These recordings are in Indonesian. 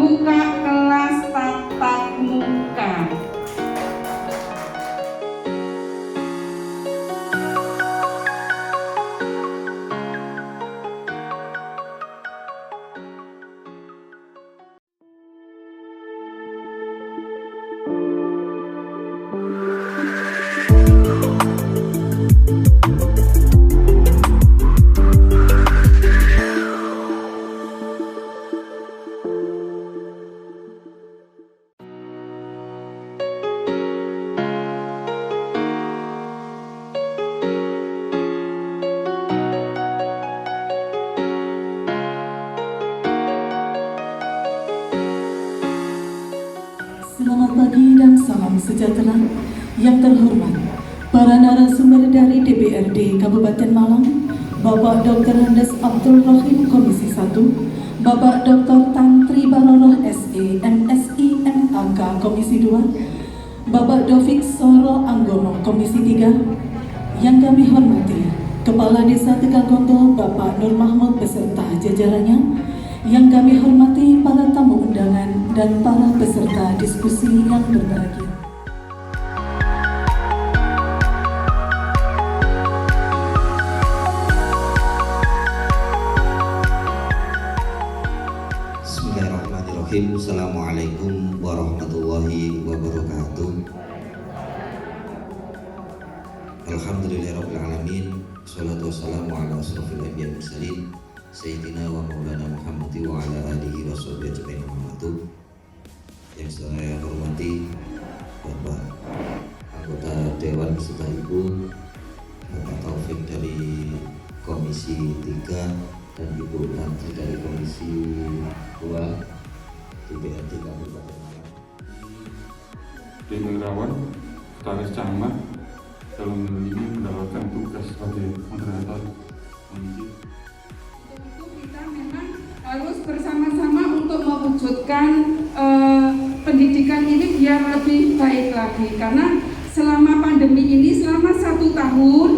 membuka kelas tatap muka. Selamat pagi dan salam sejahtera. Yang terhormat, para narasumber dari DPRD Kabupaten Malang, Bapak Dr. Handes Abdul Rahim Komisi 1, Bapak Dr. Tan Tri Baroroh SE MSI MAK Komisi 2, Bapak Dovik Soro Anggono Komisi 3, yang kami hormati Kepala Desa Tegalgonto Bapak Nur Mahmud beserta jajarannya, yang kami hormati para tamu undangan dan para peserta diskusi yang berbahagia. Bismillahirrahmanirrahim. Assalamualaikum warahmatullahi wabarakatuh. Alhamdulillahirabbil alamin. Wassalatu wassalamu ala asrofil anbiya'i wal mursalin Sayyidina wa maulana Muhammadi wa ala alihi wa sahbihi ajma'in. Yang saya hormati Bapak anggota Dewan beserta Ibu, Bapak Taufik dari Komisi 3 dan Ibu Tantri dari Komisi 2 DPRD Kabupaten Malang. Tim Negarawan, Sekretaris Camat dalam ini mendapatkan tugas sebagai moderator komisi. Kita memang harus bersama-sama untuk mewujudkan pendidikan ini biar lebih baik lagi, karena selama pandemi ini selama 1 tahun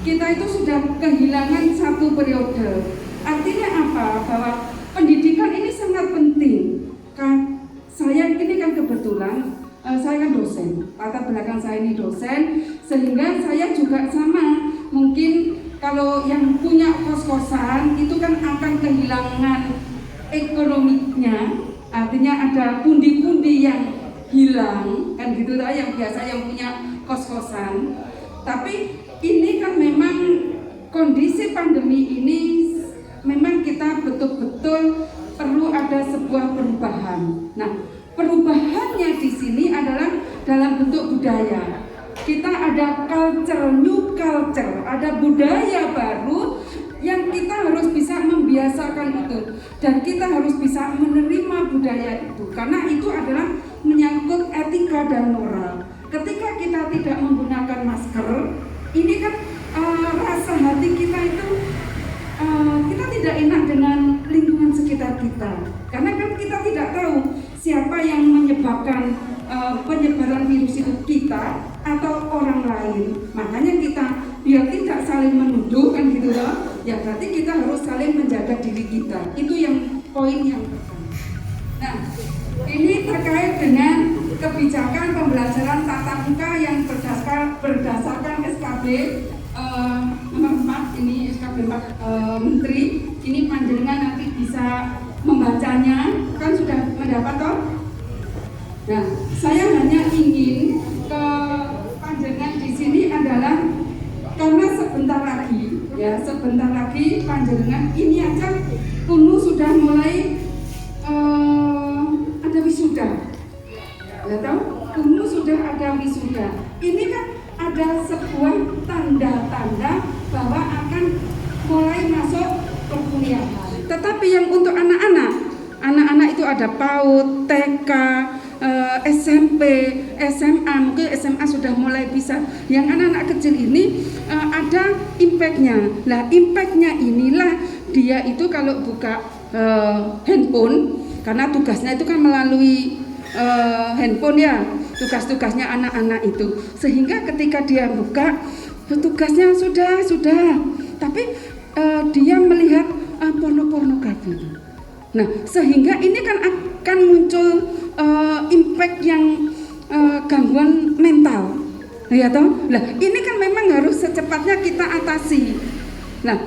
kita itu sudah kehilangan 1 periode. Artinya apa? Bahwa pendidikan ini sangat penting. Saya ini kan kebetulan saya kan dosen, latar belakang saya ini dosen, sehingga saya juga sama. Mungkin kalau yang punya kos-kosan itu kan akan kehilangan ekonominya, artinya ada pundi-pundi yang hilang, kan gitu lah, yang biasa yang punya kos-kosan. Tapi ini kan memang kondisi pandemi ini memang kita betul-betul perlu ada sebuah perubahan. Nah, perubahannya di sini adalah dalam bentuk budaya. Kita ada culture, new culture, ada budaya baru yang kita harus bisa membiasakan itu, dan kita harus bisa menerima budaya itu, karena itu adalah menyangkut etika dan moral. Ketika kita tidak menggunakan masker, ini kan rasa hati kita itu kita tidak enak dengan lingkungan sekitar kita, karena kan kita tidak tahu siapa yang menyebabkan penyebaran virus itu, kita atau orang lain. Makanya kita biar tidak saling menuduh, kan gitu loh, ya berarti kita harus saling menjaga diri kita. Itu yang poin yang pertama. Nah, ini terkait dengan kebijakan pembelajaran tatap muka yang berdasarkan SKB nomor 4, ini SKB 4 Menteri. Ini panjenengan nanti bisa membacanya, kan sudah mendapat toh? Nah, saya hanya ingin ke panjenengan di sini adalah karena sebentar lagi panjenengan ini aja Kunu sudah mulai ada wisuda. Ya tahu? Kunu sudah ada wisuda. Ini kan ada sebuah tanda-tanda bahwa akan mulai masuk perkuliahan. Tetapi yang untuk anak-anak itu ada PAUD, TK, SMP, SMA, mungkin SMA sudah mulai bisa. Yang anak-anak kecil ini ada impact-nya. Nah, impact-nya inilah dia itu kalau buka handphone, karena tugasnya itu kan melalui handphone ya, tugas-tugasnya anak-anak itu. Sehingga ketika dia buka, tugasnya sudah, tapi dia melihat pornografi itu. Nah, sehingga ini kan akan muncul impact yang gangguan mental, ya toh. Nah, ini kan memang harus secepatnya kita atasi. Nah,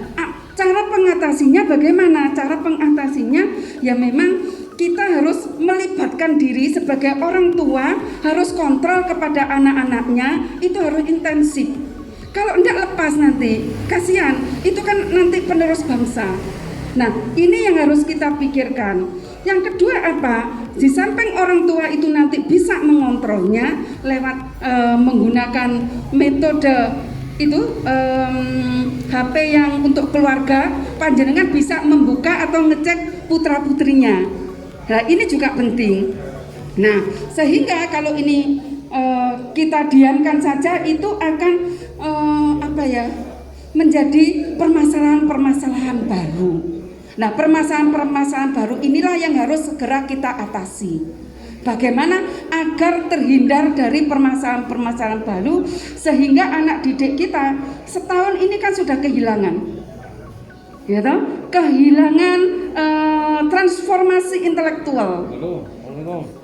cara pengatasinya bagaimana? Cara pengatasinya ya memang kita harus melibatkan diri sebagai orang tua, harus kontrol kepada anak-anaknya, itu harus intensif. Kalau enggak lepas nanti, kasihan, itu kan nanti penerus bangsa. Nah, ini yang harus kita pikirkan. Yang kedua apa? Di samping orang tua itu nanti bisa mengontrolnya lewat menggunakan metode itu HP yang untuk keluarga, panjenengan bisa membuka atau ngecek putra-putrinya. Nah, ini juga penting. Nah, sehingga kalau ini kita diamkan saja, itu akan menjadi permasalahan-permasalahan baru. Nah, permasalahan-permasalahan baru inilah yang harus segera kita atasi. Bagaimana agar terhindar dari permasalahan-permasalahan baru, sehingga anak didik kita setahun ini kan sudah kehilangan, ya toh? Kehilangan transformasi intelektual.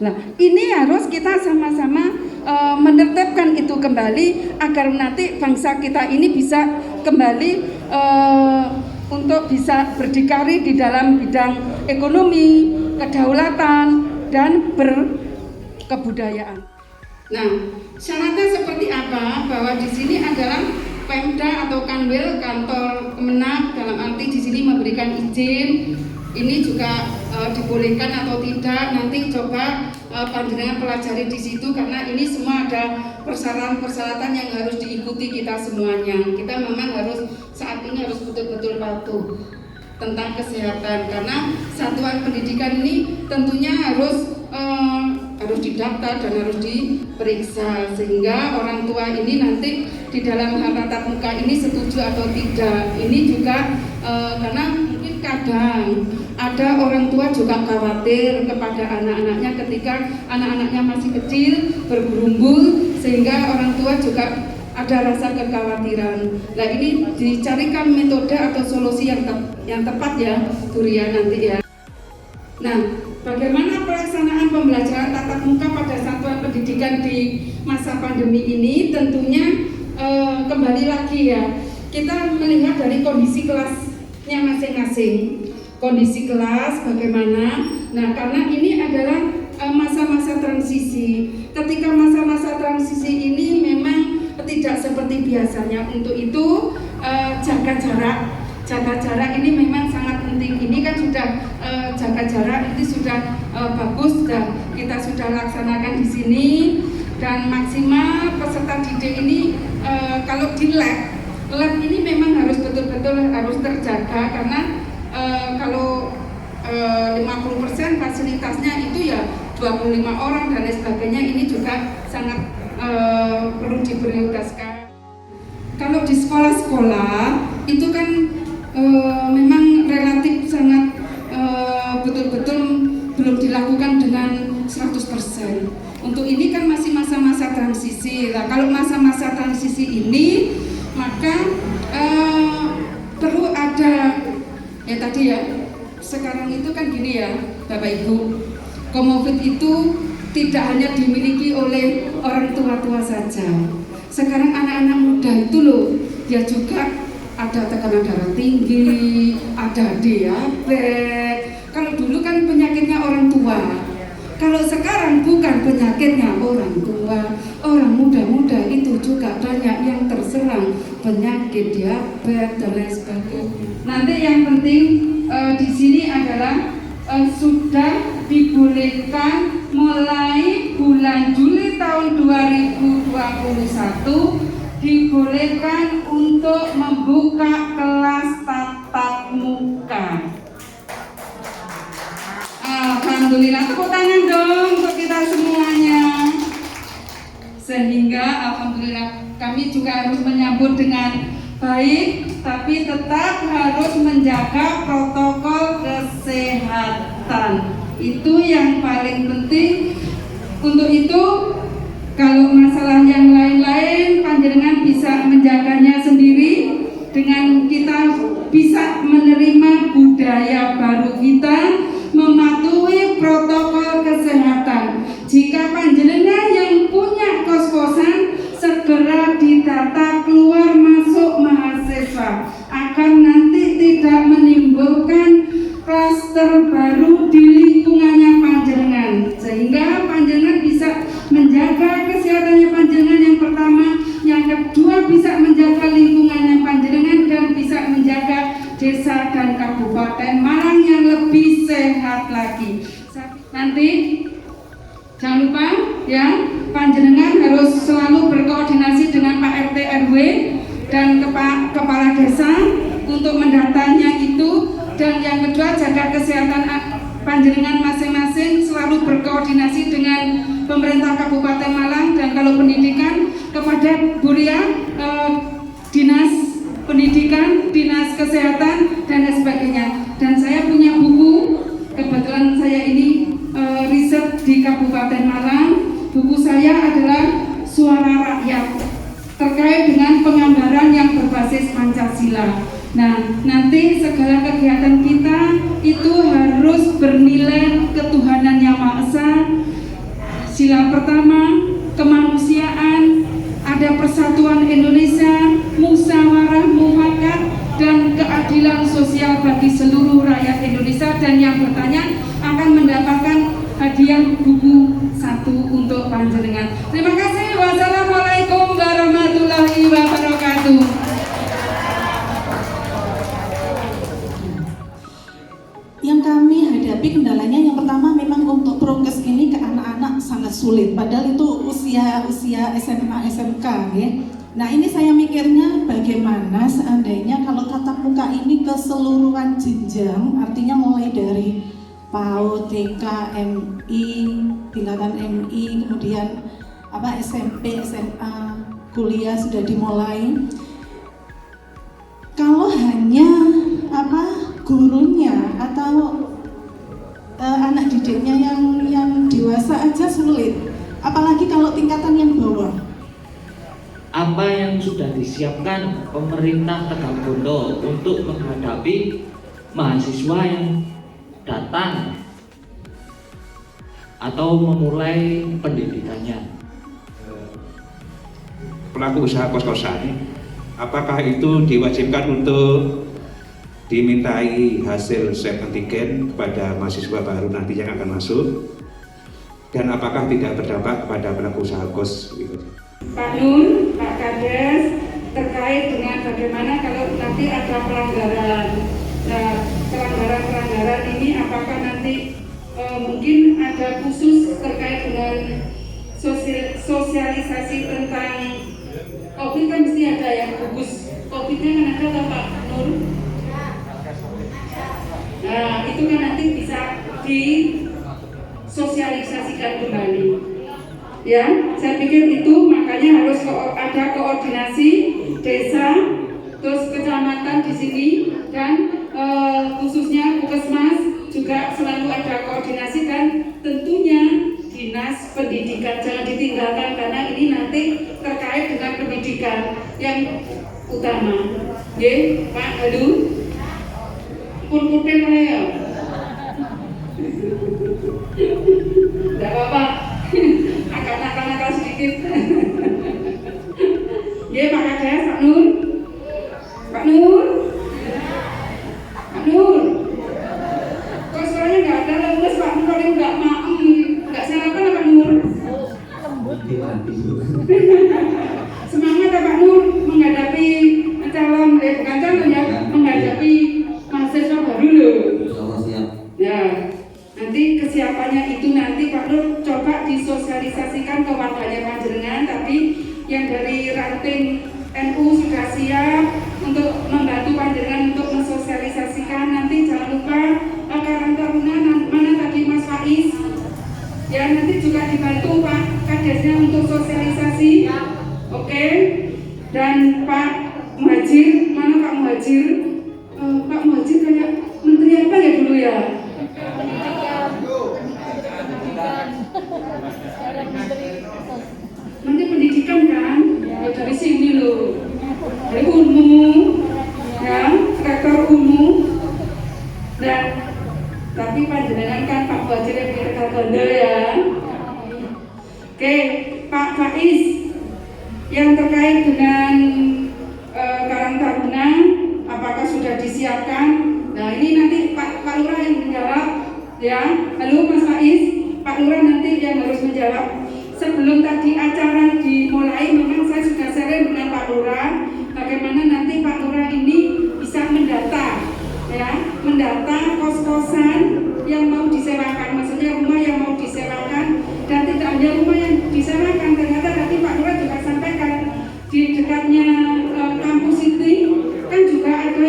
Nah, ini harus kita sama-sama menertibkan itu kembali agar nanti bangsa kita ini bisa kembali untuk bisa berdikari di dalam bidang ekonomi, kedaulatan, dan berkebudayaan. Nah, syaratnya seperti apa? Bahwa di sini adalah Pemda atau Kanwil, kantor Kemenag, dalam arti di sini memberikan izin. Ini juga dibolehkan atau tidak, nanti coba panjenengan pelajari di situ, karena ini semua ada persyaratan-persyaratan yang harus diikuti kita semuanya. Kita memang harus saat ini harus betul-betul patuh tentang kesehatan, karena satuan pendidikan ini tentunya harus didaftar dan harus diperiksa, sehingga orang tua ini nanti di dalam hal tatap muka ini setuju atau tidak. Ini juga karena mungkin kadang ada orang tua juga khawatir kepada anak-anaknya ketika anak-anaknya masih kecil, bergerumbul, sehingga orang tua juga ada rasa kekhawatiran. Nah, ini dicarikan metode atau solusi yang tepat ya, Buria, nanti ya. Nah, bagaimana pelaksanaan pembelajaran tatap muka pada satuan pendidikan di masa pandemi ini? Tentunya kembali lagi ya, kita melihat dari kondisi kelasnya masing-masing. Kondisi kelas bagaimana? Nah, karena ini adalah masa-masa transisi. Ketika masa-masa transisi ini memang tidak seperti biasanya. Untuk itu jaga jarak. Jaga jarak ini memang sangat penting. Ini kan sudah jaga jarak ini sudah bagus, dan kita sudah laksanakan di sini, dan maksimal peserta didik ini kalau di lab ini memang harus betul-betul harus terjaga, karena kalau 50% fasilitasnya itu ya 25 orang dan lain sebagainya, ini juga sangat perlu diprioritaskan. Kalau di sekolah-sekolah itu kan memang relatif sangat betul-betul belum dilakukan dengan 100%. Untuk ini kan masih masa-masa transisi. Nah, kalau masa-masa transisi ini maka perlu ada ya tadi ya, sekarang itu kan gini ya Bapak Ibu, Comorbid itu tidak hanya dimiliki oleh orang tua-tua saja. Sekarang anak-anak muda itu loh, dia juga ada tekanan darah tinggi, ada diabetes. Kalau dulu kan penyakitnya orang tua, kalau sekarang bukan penyakitnya orang tua, orang muda-muda itu juga banyak yang terserang penyakit diabetes dan lain sebagainya. Nanti yang penting di sini adalah sudah dibolehkan mulai bulan Juli tahun 2021 dibolehkan untuk membuka kelas tatap muka. Alhamdulillah, tepuk tangan dong untuk kita semuanya. Sehingga alhamdulillah kami juga harus menyambut dengan baik, tapi tetap harus menjaga protokol kesehatan. Itu yang paling penting. Untuk itu, kalau masalah yang lain-lain, panjenengan bisa menjaganya sendiri dengan kita bisa menerima budaya baru kita, desa dan Kabupaten Malang yang lebih sehat lagi. Nanti jangan lupa ya, panjenengan harus selalu berkoordinasi dengan Pak RT RW dan kepala desa untuk mendatanya itu. Dan yang kedua, jaga kesehatan panjenengan masing-masing, selalu berkoordinasi dengan pemerintah Kabupaten Malang, dan kalau pendidikan kepada Bu Ria, Dinas Pendidikan, Dinas Kesehatan, dan lain sebagainya. Dan saya punya buku, kebetulan saya ini riset di Kabupaten Malang. Buku saya adalah Suara Rakyat, terkait dengan penganggaran yang berbasis Pancasila. Nah, nanti segala kegiatan kita itu harus bernilai ketuhanan yang Maha Esa. Sila pertama, kemanusiaan, ada persatuan Indonesia, musyawarah mufakat, dan keadilan sosial bagi seluruh rakyat Indonesia. Dan yang bertanya akan mendapatkan hadiah buku 1 untuk panjenengan. Terima kasih. Wassalamualaikum warahmatullahi wabarakatuh. Yang kami hadapi kendalanya yang pertama memang untuk prokes ini ke anak-anak sangat sulit, padahal itu usia SMA SMK ya. Nah, ini saya mikirnya bagaimana seandainya kalau tatap muka ini keseluruhan jenjang, artinya mulai dari PAUD, TK, MI, tingkatan MI, kemudian SMP, SMA, kuliah sudah dimulai. Kalau hanya gurunya atau anak didiknya yang dewasa aja sulit, apalagi kalau tingkatan yang bawah. Apa yang sudah disiapkan pemerintah Tegabondo untuk menghadapi mahasiswa yang datang atau memulai pendidikannya? Pelaku usaha kos-kosan, apakah itu diwajibkan untuk dimintai hasil swab antigen kepada mahasiswa baru nanti yang akan masuk, dan apakah tidak berdampak kepada pelaku usaha kos? Pak Nur, Pak Kades, terkait dengan bagaimana kalau nanti ada pelanggaran. Nah, pelanggaran ini apakah nanti mungkin ada khusus terkait dengan sosialisasi tentang COVID, kan mesti ada ya, gugus COVID-nya kan ada atau Pak Nur? Nah, itu kan nanti bisa disosialisasikan kembali. Ya, saya pikir itu makanya harus ada koordinasi desa, terus kecamatan di sini, dan khususnya Puskesmas juga selalu ada koordinasi, dan tentunya Dinas Pendidikan jangan ditinggalkan karena ini nanti terkait dengan pendidikan yang utama. Ya, Pak, halo. Pun-putin ya. Tidak apa-apa. Agak nakal-nakal sedikit. Ya, Pak Kades, Pak Nur. Pak Nur. Pak Nur. Kok suaranya nggak ada lemes, Pak Nur? Kalau nggak maem, nggak sarapan Pak Nur? Semangat ya Pak Nur menghadapi calon, bukan calon ya, menghadapi mahasiswa baru loh. Ya, nanti kesiapannya itu nanti Pak Nur coba disosialisasikan ke warganya panjenengan, tapi yang dari ranting NU sudah siap untuk membantu panjenengan untuk mensosialisasikan. Nanti jangan lupa Karang Taruna mana tadi Mas Faiz, ya nanti juga dibantu Pak Kadesnya untuk sosialisasi. Oke. Dan Pak Muhajir, mana Pak Muhajir? Pak Muhajir kayak menteri apa ya dulu ya? Nanti pendidikan kan? Ya, dari sini loh. Dari Unmu, ya, rektor Unmu. Dan tapi panjenengan kan Pak Muhajir yang punya Tegabondo ya. Oke, Pak Faiz, yang terkait dengan Karang Taruna, apakah sudah disiapkan? Nah, ini nanti Pak Lurah yang menjawab, ya. Halo Mas Faiz, Pak Lurah nanti yang harus menjawab. Sebelum tadi acara dimulai, memang saya sudah sharing dengan Pak Lurah bagaimana nanti Pak Lurah ini bisa mendata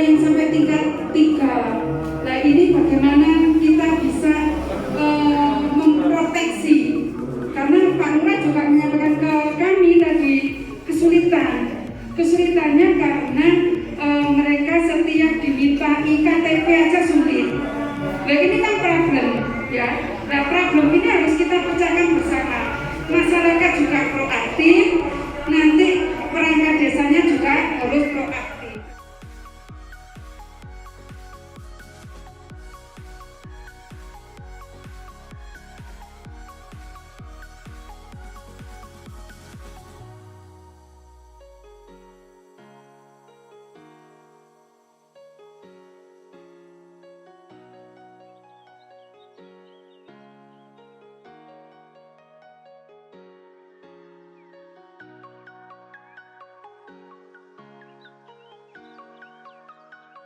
yang sampai tingkat 3. Nah ini bagaimana